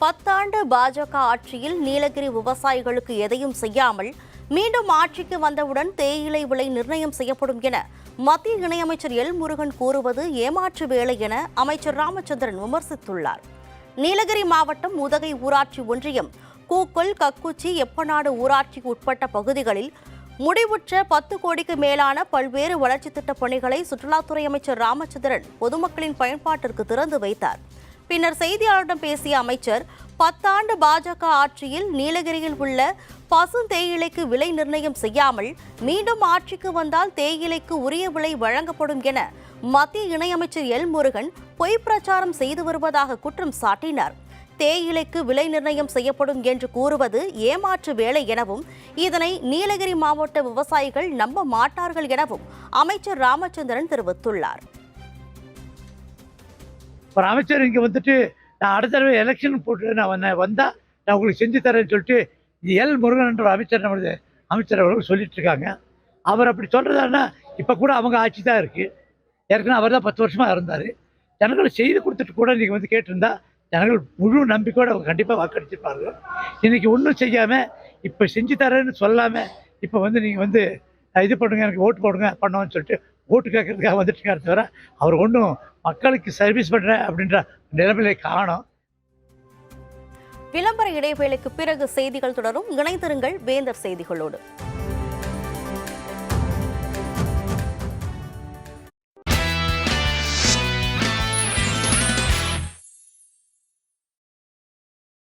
10 ஆண்டு பாஜக ஆட்சியில் நீலகிரி விவசாயிகளுக்கு எதையும் செய்யாமல் மீண்டும் ஆட்சிக்கு வந்தவுடன் தேயிலை விலை நிர்ணயம் செய்யப்படும் என மத்திய இணையமைச்சர் எல் முருகன் கூறுவது ஏமாற்று வேலை என அமைச்சர் ராமச்சந்திரன் விமர்சித்துள்ளார். நீலகிரி மாவட்டம் உதகை ஊராட்சி ஒன்றியம் கூக்கல், கக்குச்சி, எப்பநாடு ஊராட்சிக்கு உட்பட்ட பகுதிகளில் முடிவுற்ற 10 கோடிக்கு மேலான பல்வேறு வளர்ச்சித் திட்டப் பணிகளை சுற்றுலாத்துறை அமைச்சர் ராமச்சந்திரன் பொதுமக்களின் பயன்பாட்டிற்கு திறந்து வைத்தார். பின்னர் செய்தியாளர்களிடம் பேசிய அமைச்சர், 10 ஆண்டு பாஜக ஆட்சியில் நீலகிரியில் உள்ள பசும் தேயிலைக்கு விலை நிர்ணயம் செய்யாமல் மீண்டும் ஆட்சிக்கு வந்தால் தேயிலைக்கு உரிய விலை வழங்கப்படும் என மத்திய இணையமைச்சர் எல் முருகன் பொய் பிரச்சாரம் செய்து வருவதாக குற்றம் சாட்டினார். தேயிலைக்கு விலை நிர்ணயம் செய்யப்படும் என்று கூறுவது ஏமாற்று வேலை எனவும் இதனை நீலகிரி மாவட்ட விவசாயிகள் நம்ப மாட்டார்கள் எனவும் அமைச்சர் ராமச்சந்திரன் தெரிவித்துள்ளார். ஒரு அமைச்சர் இங்கே வந்துட்டு நான் அடுத்த தடவை எலெக்ஷன் போட்டு நான் வந்தால் நான் உங்களுக்கு செஞ்சு தரேன்னு சொல்லிட்டு எல் முருகன் என்ற அமைச்சர் நம்மளது அமைச்சர் அவர்கள் சொல்லிட்டு இருக்காங்க. அவர் அப்படி சொல்கிறதானா இப்போ கூட அவங்க ஆட்சி தான் இருக்குது. ஏற்கனவே அவர் தான் 10 வருஷமாக இருந்தார். ஜனங்கள் செய்து கொடுத்துட்டு கூட நீங்கள் வந்து கேட்டிருந்தா ஜனங்கள் முழு நம்பிக்கையோடு அவங்க கண்டிப்பாக வாக்களிச்சிருப்பார்கள். இன்றைக்கி ஒன்றும் செய்யாமல் இப்போ செஞ்சு தரேன்னு சொல்லாமல் இப்போ வந்து நீங்கள் வந்து இது பண்ணுங்க, எனக்கு ஓட்டு போடுங்க பண்ணோன்னு சொல்லிட்டு ஓட்டு கேட்கறதுக்காக வந்துட்டு இருக்காரு தவிர அவர் ஒன்றும் மக்களுக்கு சர்வீஸ் பண்ணுறேன் அப்படின்ற நிலைமையை காணோம். விளம்பர இடைவேளைக்கு பிறகு செய்திகள் தொடரும். இணைந்திருங்கள் வேந்தர் செய்திகளோடு.